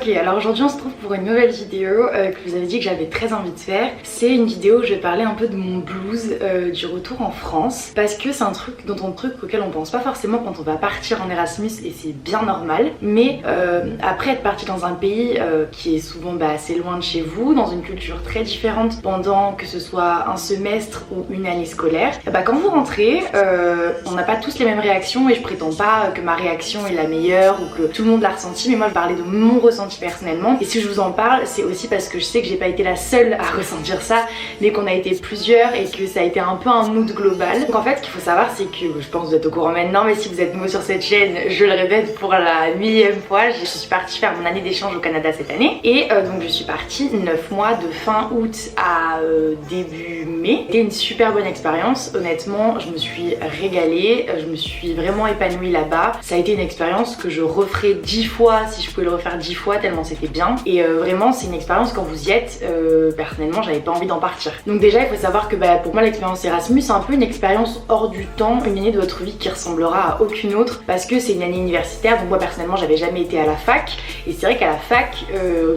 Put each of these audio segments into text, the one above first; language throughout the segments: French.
Ok, alors aujourd'hui on se trouve pour une nouvelle vidéo que je vous avais dit que j'avais très envie de faire. C'est une vidéo où je vais parler un peu de mon blues du retour en France, parce que c'est un truc auquel on pense pas forcément quand on va partir en Erasmus, et c'est bien normal. Mais après être parti dans un pays qui est souvent assez loin de chez vous, dans une culture très différente pendant que ce soit un semestre ou une année scolaire, quand vous rentrez, on n'a pas tous les mêmes réactions, et je prétends pas que ma réaction est la meilleure ou que tout le monde l'a ressenti, mais moi je parlais de mon ressenti personnellement. Et si je vous en parle, c'est aussi parce que je sais que j'ai pas été la seule à ressentir ça, mais qu'on a été plusieurs et que ça a été un peu un mood global. Donc en fait, ce qu'il faut savoir, c'est que je pense que vous êtes au courant maintenant, mais si vous êtes nouveau sur cette chaîne, je le répète pour la millième fois, je suis partie faire mon année d'échange au Canada cette année. Et donc je suis partie 9 mois de fin août à début mai. C'était une super bonne expérience, honnêtement, je me suis régalée, je me suis vraiment épanouie là-bas. Ça a été une expérience que je referai 10 fois si je pouvais le refaire 10 fois tellement c'était bien. Et vraiment c'est une expérience, quand vous y êtes, personnellement j'avais pas envie d'en partir. Donc déjà il faut savoir que pour moi l'expérience Erasmus c'est un peu une expérience hors du temps, une année de votre vie qui ressemblera à aucune autre, parce que c'est une année universitaire. Donc moi personnellement j'avais jamais été à la fac, et c'est vrai qu'à la fac,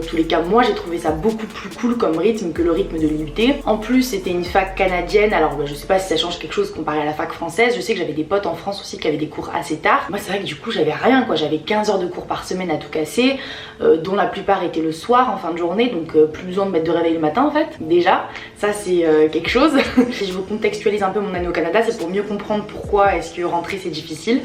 tous les cas moi j'ai trouvé ça beaucoup plus cool comme rythme que le rythme de l'IUT. En plus c'était une fac canadienne, alors je sais pas si ça change quelque chose comparé à la fac française. Je sais que j'avais des potes en France aussi qui avaient des cours assez tard. Moi c'est vrai que du coup j'avais rien quoi, j'avais 15 heures de cours par semaine à tout casser, dont la plupart étaient le soir en fin de journée, donc plus besoin de mettre de réveil le matin en fait. Déjà ça c'est quelque chose. Si je vous contextualise un peu mon année au Canada, c'est pour mieux comprendre pourquoi est-ce que rentrer c'est difficile.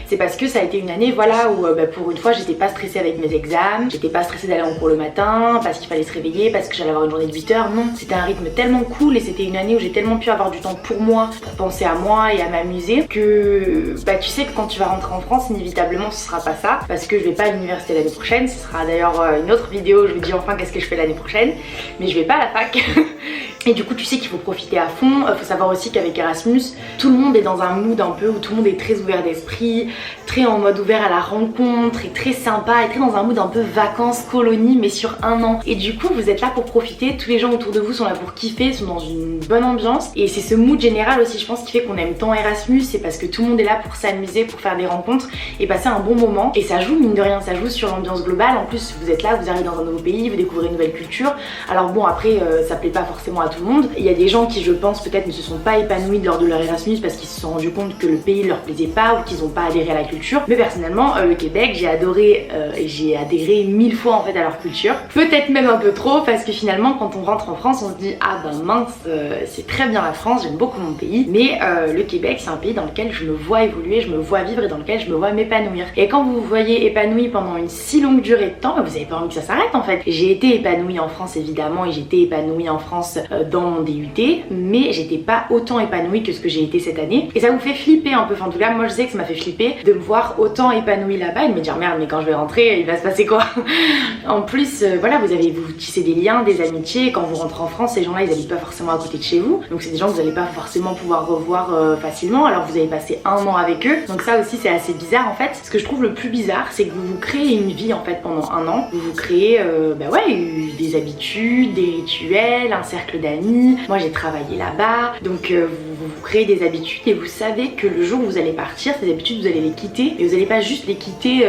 C'est parce que ça a été une année voilà où pour une fois j'étais pas stressée avec mes examens, j'étais pas stressée d'aller en cours le matin parce qu'il fallait se réveiller, parce que j'allais avoir une journée de 8 heures. Non, c'était un rythme tellement cool, et c'était une année où j'ai tellement pu avoir du temps pour moi, pour penser à moi et à m'amuser, que tu sais que quand tu vas rentrer en France inévitablement ce sera pas ça, parce que je vais pas à l'université l'année prochaine. Ce sera d'ailleurs une autre vidéo où je vous dis enfin qu'est-ce que je fais l'année prochaine, mais je vais pas à la fac. Et du coup tu sais qu'il faut profiter à fond. Faut savoir aussi qu'avec Erasmus tout le monde est dans un mood un peu où tout le monde est très ouvert d'esprit, très en mode ouvert à la rencontre, et très sympa, et très dans un mood un peu vacances, colonie, mais sur un an. Et du coup vous êtes là pour profiter, tous les gens autour de vous sont là pour kiffer, sont dans une bonne ambiance, et c'est ce mood général aussi je pense qui fait qu'on aime tant Erasmus. C'est parce que tout le monde est là pour s'amuser, pour faire des rencontres et passer un bon moment, et ça joue mine de rien, ça joue sur l'ambiance globale. En plus vous êtes là, vous arrivez dans un nouveau pays, vous découvrez une nouvelle culture. Alors bon après ça plaît pas forcément à tout le monde. Il y a des gens qui je pense peut-être ne se sont pas épanouis lors de leur Erasmus parce qu'ils se sont rendus compte que le pays leur plaisait pas ou qu'ils n'ont pas adhéré à la culture. Mais personnellement le Québec j'ai adoré, et j'ai adhéré 1000 fois en fait à leur culture. Peut-être même un peu trop, parce que finalement quand on rentre en France on se dit ah mince, c'est très bien la France, j'aime beaucoup mon pays, mais le Québec c'est un pays dans lequel je me vois évoluer, je me vois vivre, et dans lequel je me vois m'épanouir. Et quand vous vous voyez épanoui pendant une si longue durée de temps, vous avez pas envie que ça s'arrête en fait. J'ai été épanouie en France évidemment, et j'ai été épanouie en France dans mon DUT, mais j'étais pas autant épanouie que ce que j'ai été cette année, et ça vous fait flipper un peu. Enfin en tout cas moi je sais que ça m'a fait flipper de me voir autant épanouie là-bas et de me dire merde, mais quand je vais rentrer il va se passer quoi. En plus voilà, vous tissez des liens, des amitiés. Quand vous rentrez en France, ces gens-là ils habitent pas forcément à côté de chez vous, donc c'est des gens que vous allez pas forcément pouvoir revoir facilement, alors vous avez passé un an avec eux. Donc ça aussi c'est assez bizarre en fait. Ce que je trouve le plus bizarre, c'est que vous vous créez une vie en fait pendant un an, vous vous créez des habitudes, des rituels, un cercle d'amis. Moi j'ai travaillé là-bas, donc vous créez des habitudes, et vous savez que le jour où vous allez partir, ces habitudes vous allez les quitter, et vous allez pas juste les quitter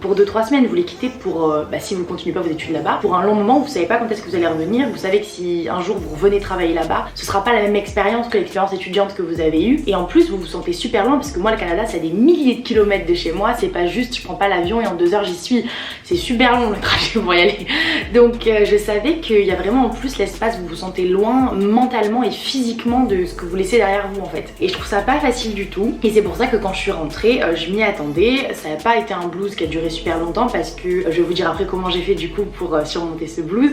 pour 2-3 semaines, vous les quittez pour si vous continuez pas vos études là-bas, pour un long moment. Vous savez pas quand est-ce que vous allez revenir, vous savez que si un jour vous revenez travailler là-bas, ce sera pas la même expérience que l'expérience étudiante que vous avez eue, et en plus vous vous sentez super loin, parce que moi le Canada c'est à des milliers de kilomètres de chez moi, c'est pas juste je prends pas l'avion et en 2 heures j'y suis, c'est super long le trajet pour y aller. Donc je savais qu'il y a vraiment en plus l'espace, vous vous sentez loin mentalement et physiquement de ce que vous laissez derrière vous en fait, et je trouve ça pas facile du tout. Et c'est pour ça que quand je suis rentrée, je m'y attendais. Ça n'a pas été un blues qui a duré super longtemps, parce que je vais vous dire après comment j'ai fait du coup pour surmonter ce blues,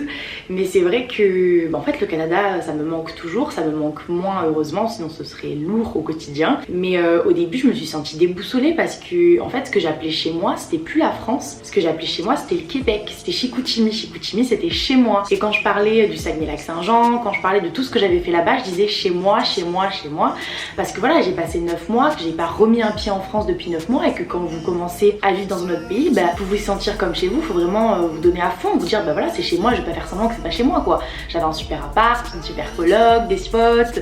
mais c'est vrai que en fait le Canada ça me manque toujours, ça me manque moins heureusement, sinon ce serait lourd au quotidien. Mais au début je me suis sentie déboussolée, parce que en fait ce que j'appelais chez moi c'était plus la France, ce que j'appelais chez moi c'était le Québec, c'était Chicoutimi. Chicoutimi c'était chez moi, et quand je parlais du Saguenay-Lac-Saint-Jean, quand je parlais de tout ce que j'avais fait là-bas, je disais chez moi, chez moi, chez moi. Parce que voilà, j'ai passé 9 mois, que j'ai pas remis un pied en France depuis 9 mois et que quand vous commencez à vivre dans un autre pays, bah, pour vous sentir comme chez vous, faut vraiment vous donner à fond, vous dire bah voilà, c'est chez moi, je vais pas faire semblant que c'est pas chez moi quoi. J'avais un super appart, une super coloc, des spots,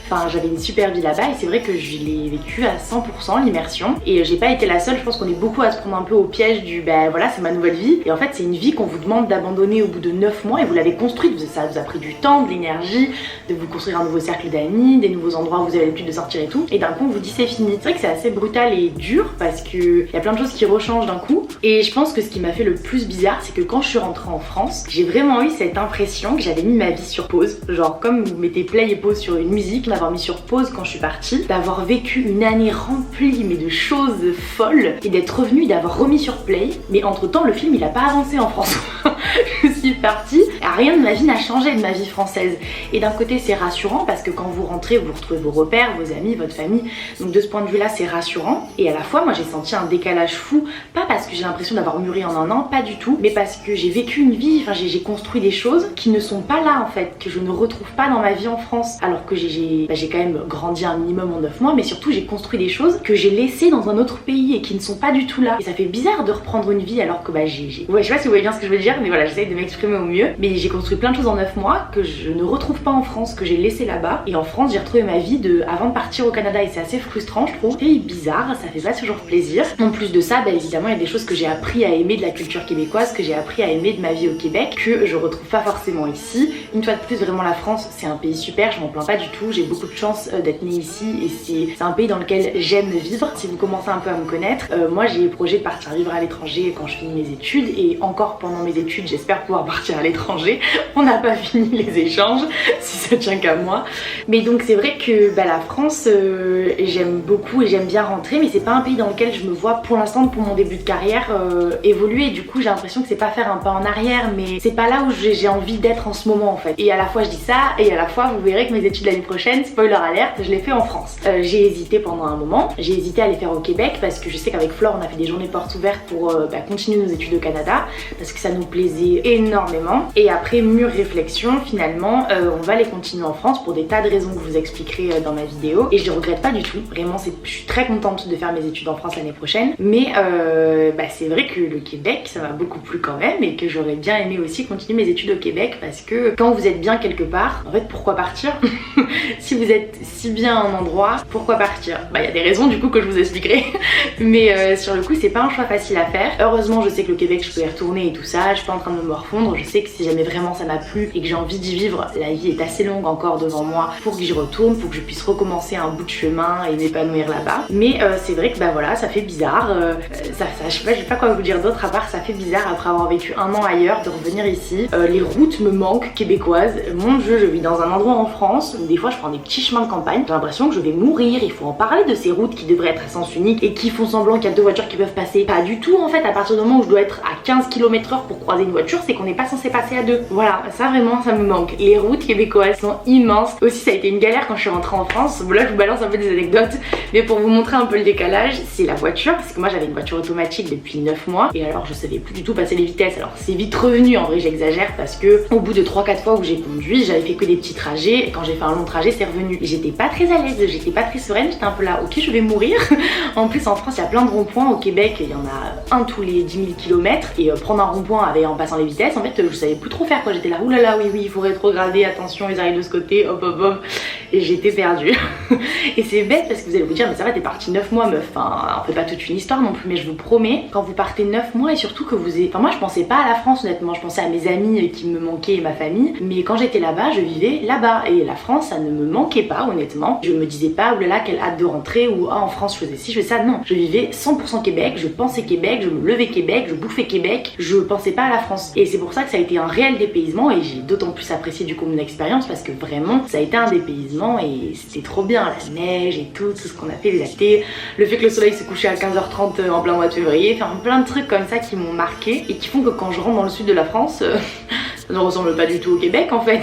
enfin j'avais une super vie là-bas et c'est vrai que je l'ai vécu à 100% l'immersion et j'ai pas été la seule, je pense qu'on est beaucoup à se prendre un peu au piège du bah voilà, c'est ma nouvelle vie et en fait c'est une vie qu'on vous demande d'abandonner au bout de 9 mois et vous l'avez construite, ça vous a pris du temps, de l'énergie, de vous construire un nouveau cercle d'amis, des nouveaux endroits où vous avez l'habitude de sortir et tout et d'un coup on vous dit c'est fini. C'est vrai que c'est assez brutal et dur parce que y a plein de choses qui rechangent d'un coup et je pense que ce qui m'a fait le plus bizarre c'est que quand je suis rentrée en France, j'ai vraiment eu cette impression que j'avais mis ma vie sur pause, genre comme vous mettez play et pause sur une musique, d'avoir mis sur pause quand je suis partie, d'avoir vécu une année remplie mais de choses folles et d'être revenue, d'avoir remis sur play, mais entre temps le film il a pas avancé en France. Je suis partie, rien de ma vie n'a changé de ma vie française et d'un côté c'est rassurant parce que quand vous rentrez vous retrouvez vos repères, vos amis, votre famille, donc de ce point de vue là c'est rassurant et à la fois moi j'ai senti un décalage fou, pas parce que j'ai l'impression d'avoir mûri en un an, pas du tout, mais parce que j'ai vécu une vie, enfin j'ai construit des choses qui ne sont pas là en fait, que je ne retrouve pas dans ma vie en France alors que j'ai quand même grandi un minimum en 9 mois mais surtout j'ai construit des choses que j'ai laissées dans un autre pays et qui ne sont pas du tout là et ça fait bizarre de reprendre une vie alors que ouais, je sais pas si vous voyez bien ce que je veux dire mais voilà j'essaye de m'exprimer au mieux mais j'ai construit plein de choses en 9 mois que je ne retrouve pas en France, que j'ai laissé là-bas et en France j'ai retrouvé ma vie avant de partir au Canada et c'est assez frustrant je trouve et bizarre, ça fait pas toujours plaisir. En plus de ça évidemment il y a des choses que j'ai appris à aimer de la culture québécoise, que j'ai appris à aimer de ma vie au Québec que je retrouve pas forcément ici. Une fois de plus vraiment la France c'est un pays super, je m'en plains pas du tout, j'ai beaucoup de chance d'être née ici et c'est un pays dans lequel j'aime vivre. Si vous commencez un peu à me connaître, moi j'ai le projet de partir vivre à l'étranger quand je finis mes études et encore pendant mes études j'espère pouvoir partir à l'étranger. On n'a pas fini les échanges si ça tient qu'à moi. Mais donc c'est vrai que la France j'aime beaucoup et j'aime bien rentrer mais c'est pas un pays dans lequel je me vois pour l'instant pour mon début de carrière évoluer et du coup j'ai l'impression que c'est pas faire un pas en arrière mais c'est pas là où j'ai envie d'être en ce moment en fait. Et à la fois je dis ça et à la fois vous verrez que mes études l'année prochaine, spoiler alerte, je les fais en France. J'ai hésité pendant un moment, j'ai hésité à les faire au Québec parce que je sais qu'avec Flore on a fait des journées portes ouvertes pour continuer nos études au Canada parce que ça nous plaisait énormément et après mûre réflexion finalement on va les continuer en France pour des tas de raisons que je vous expliquerai dans ma vidéo et je les regrette pas du tout, vraiment je suis très contente de faire mes études en France l'année prochaine mais c'est vrai que le Québec ça m'a beaucoup plu quand même et que j'aurais bien aimé aussi continuer mes études au Québec parce que quand vous êtes bien quelque part, en fait pourquoi partir? Si vous êtes si bien à un endroit, pourquoi partir? Il y a des raisons du coup que je vous expliquerai mais sur le coup c'est pas un choix facile à faire. Heureusement je sais que le Québec je peux y retourner et tout ça, je suis pas en train de me morfondre, je sais que si jamais vraiment ça m'a plu et que j'ai envie d'y vivre, la vie est assez longue encore devant moi pour que j'y retourne, pour que je puisse recommencer un bout de chemin et m'épanouir là-bas. Mais c'est vrai que voilà ça fait bizarre, je sais pas quoi vous dire d'autre à part ça fait bizarre après avoir vécu un an ailleurs de revenir ici. Les routes me manquent québécoises, mon dieu je vis dans un endroit en France où des fois je prends des petits chemins de campagne, j'ai l'impression que je vais mourir, il faut en parler de ces routes qui devraient être à sens unique et qui font semblant qu'il y a deux voitures qui peuvent passer. Pas du tout en fait, à partir du moment où je dois être à 15 km/h pour croiser une voiture, c'est qu'on n'est pas censé passer à deux. Voilà, ça vraiment ça me manque. Les routes québécoises sont immenses. Aussi ça a été une galère quand je suis rentrée en France, là je vous balance un peu des anecdotes, mais pour vous montrer un peu le décalage, c'est la voiture, parce que moi j'avais une voiture automatique depuis 9 mois et alors je savais plus du tout passer les vitesses. Alors c'est vite revenu, en vrai j'exagère parce que au bout de 3-4 fois où j'ai conduit, j'avais fait que des petits trajets et quand j'ai fait un long trajet c'est revenu. Et j'étais pas très à l'aise, j'étais pas très sereine, j'étais un peu là, ok je vais mourir. En plus en France il y a plein de ronds-points, au Québec il y en a un tous les 10 000 km et prendre un rond-point en passant les vitesses, en fait je savais plus trop faire quoi, j'étais là oulala oui il faut rétrograder, attention ils arrivent de ce côté, hop hop hop, et j'étais perdue. Et c'est bête parce que vous allez vous dire mais ça va t'es partie 9 mois meuf, enfin on fait pas toute une histoire non plus mais je vous promets quand vous partez 9 mois et surtout que vous êtes, enfin moi je pensais pas à la France honnêtement, je pensais à mes amis qui me manquaient et ma famille, mais quand j'étais là-bas je vivais là-bas et la France ça ne me manquait pas honnêtement, je me disais pas oulala quelle hâte de rentrer ou en France je faisais ci, je faisais ça, non, je vivais 100% Québec, je pensais Québec, je me levais Québec, je bouffais Québec, je pensais pas à la France et c'est pour ça que ça a été un réel dépaysement et j'ai d'autant plus apprécié du coup mon expérience parce que vraiment ça a été un dépaysement et c'était trop bien, la neige et tout ce qu'on a fait l'été, le fait que le soleil se couchait à 15h30 en plein mois de février, enfin plein de trucs comme ça qui m'ont marqué et qui font que quand je rentre dans le sud de la France ne ressemble pas du tout au Québec en fait.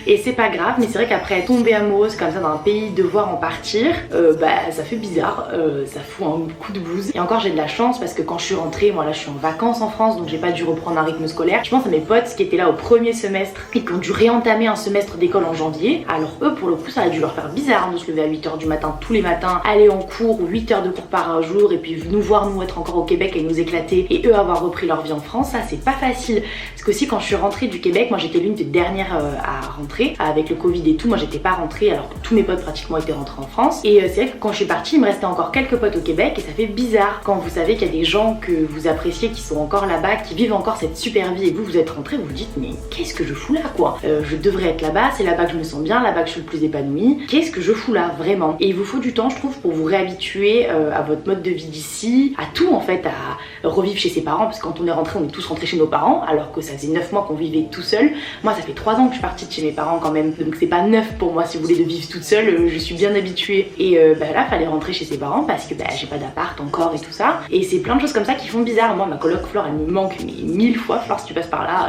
Et c'est pas grave, mais c'est vrai qu'après tomber amoureuse comme ça d'un pays, devoir en partir, ça fait bizarre, ça fout un coup de blues. Et encore j'ai de la chance parce que quand je suis rentrée, moi là je suis en vacances en France, donc j'ai pas dû reprendre un rythme scolaire. Je pense à mes potes qui étaient là au premier semestre et qui ont dû réentamer un semestre d'école en janvier. Alors eux pour le coup ça a dû leur faire bizarre de se lever à 8h du matin tous les matins, aller en cours, 8 heures de cours par jour, et puis nous voir nous être encore au Québec et nous éclater, et eux avoir repris leur vie en France. Ça c'est pas facile, parce que aussi quand je suis rentrée du Québec, moi j'étais l'une des dernières à rentrer avec le Covid et tout. Moi j'étais pas rentrée alors que tous mes potes pratiquement étaient rentrés en France, et c'est vrai que quand je suis partie il me restait encore quelques potes au Québec, et ça fait bizarre quand vous savez qu'il y a des gens que vous appréciez qui sont encore là-bas, qui vivent encore cette super vie, et vous êtes rentrés, vous vous dites mais qu'est-ce que je fous là quoi, je devrais être là-bas, c'est là-bas que je me sens bien, là-bas que je suis le plus épanouie, qu'est-ce que je fous là vraiment. Et il vous faut du temps je trouve pour vous réhabituer à votre mode de vie d'ici, à tout en fait, à revivre chez ses parents, parce que quand on est rentré on est tous rentrés chez nos parents alors que ça faisait 9 mois qu'on vivait tout seul. Moi ça fait 3 ans que je suis partie de chez mes parents quand même, donc c'est pas neuf pour moi si vous voulez de vivre toute seule, je suis bien habituée. Et là fallait rentrer chez ses parents parce que j'ai pas d'appart encore et tout ça, et c'est plein de choses comme ça qui font bizarre. Moi ma coloc Flore elle me manque mais 1000 fois. Flore si tu passes par là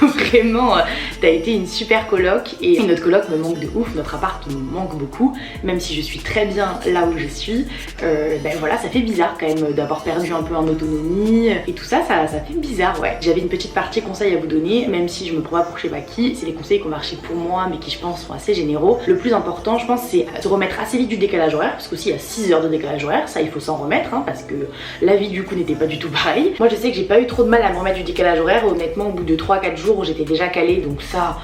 vraiment t'as été une super coloc, et notre coloc me manque de ouf, notre appart me manque beaucoup, même si je suis très bien là où je suis. Voilà ça fait bizarre quand même d'avoir perdu un peu en autonomie et tout ça, ça fait bizarre ouais. J'avais une petite partie conseils à vous donner, même si je me prends pas pour je sais pas qui, c'est des conseils qui ont marché pour moi mais qui je pense sont assez généraux. Le plus important je pense c'est se remettre assez vite du décalage horaire, parce qu'aussi il y a 6 heures de décalage horaire, ça il faut s'en remettre hein, parce que la vie du coup n'était pas du tout pareille. Moi je sais que j'ai pas eu trop de mal à me remettre du décalage horaire, honnêtement au bout de 3-4 jours où j'étais déjà calée, donc ça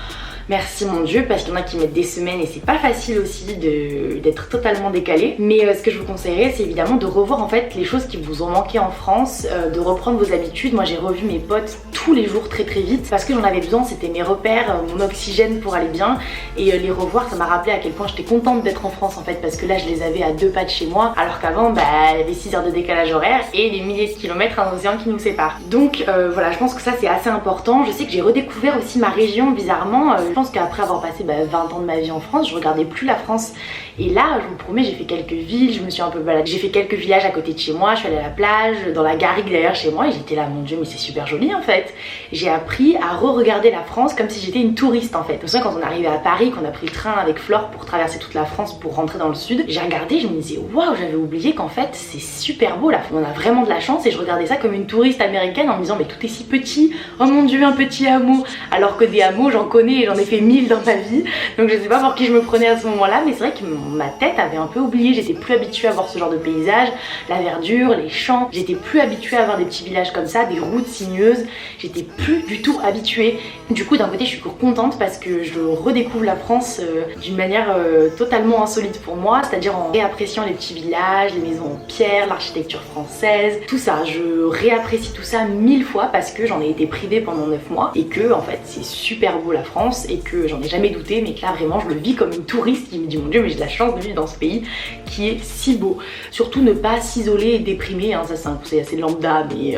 merci mon Dieu, parce qu'il y en a qui mettent des semaines et c'est pas facile aussi d'être totalement décalé. Mais ce que je vous conseillerais c'est évidemment de revoir en fait les choses qui vous ont manqué en France, de reprendre vos habitudes. Moi j'ai revu mes potes tous les jours très vite parce que j'en avais besoin, c'était mes repères, mon oxygène pour aller bien, et les revoir ça m'a rappelé à quel point j'étais contente d'être en France en fait, parce que là je les avais à 2 pas de chez moi, alors qu'avant il y avait 6 heures de décalage horaire et des milliers de kilomètres un océan qui nous sépare. Donc voilà, je pense que ça c'est assez important. Je sais que j'ai redécouvert aussi ma région bizarrement. Je pense qu'après avoir passé 20 ans de ma vie en France, je regardais plus la France, et là je vous promets j'ai fait quelques villes, je me suis un peu baladée, j'ai fait quelques villages à côté de chez moi, je suis allée à la plage, dans la garrigue derrière chez moi, et j'étais là mon Dieu mais c'est super joli en fait. J'ai appris à re-regarder la France comme si j'étais une touriste en fait. Pour ça quand on est arrivé à Paris, qu'on a pris le train avec Flore pour traverser toute la France pour rentrer dans le sud, j'ai regardé, je me disais waouh, j'avais oublié qu'en fait c'est super beau là, on a vraiment de la chance, et je regardais ça comme une touriste américaine en me disant mais tout est si petit, oh mon Dieu un petit hameau, alors que des hameaux j'en connais et j'en ai fait 1000 dans ma vie, donc je sais pas pour qui je me prenais à ce moment là, mais c'est vrai que ma tête avait un peu oublié, j'étais plus habituée à voir ce genre de paysage, la verdure, les champs, j'étais plus habituée à voir des petits villages comme ça, des routes sinueuses, j'étais plus du tout habituée. Du coup d'un côté je suis contente parce que je redécouvre la France d'une manière totalement insolite pour moi, c'est-à-dire en réappréciant les petits villages, les maisons en pierre, l'architecture française, tout ça, je réapprécie tout ça 1000 fois parce que j'en ai été privée pendant 9 mois et que en fait c'est super beau la France, et que j'en ai jamais douté, mais que là vraiment je le vis comme une touriste qui me dit mon Dieu mais j'ai de la chance de vivre dans ce pays qui est si beau. Surtout ne pas s'isoler et déprimer, hein, ça c'est un conseil assez lambda mais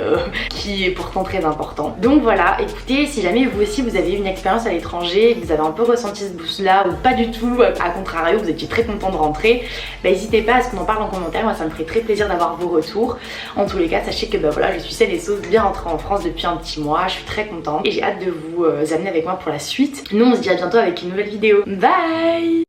qui est pourtant très important. Donc voilà, écoutez, si jamais vous aussi vous avez eu une expérience à l'étranger, vous avez un peu ressenti ce boost là ou pas du tout, à contrario vous étiez très content de rentrer, n'hésitez pas à ce qu'on en parle en commentaire, moi ça me ferait très plaisir d'avoir vos retours. En tous les cas sachez que voilà, je suis saine et sauve, bien rentrée en France depuis un petit mois, je suis très contente et j'ai hâte de vous amener avec moi pour la suite. Nous on se dit à bientôt avec une nouvelle vidéo. Bye!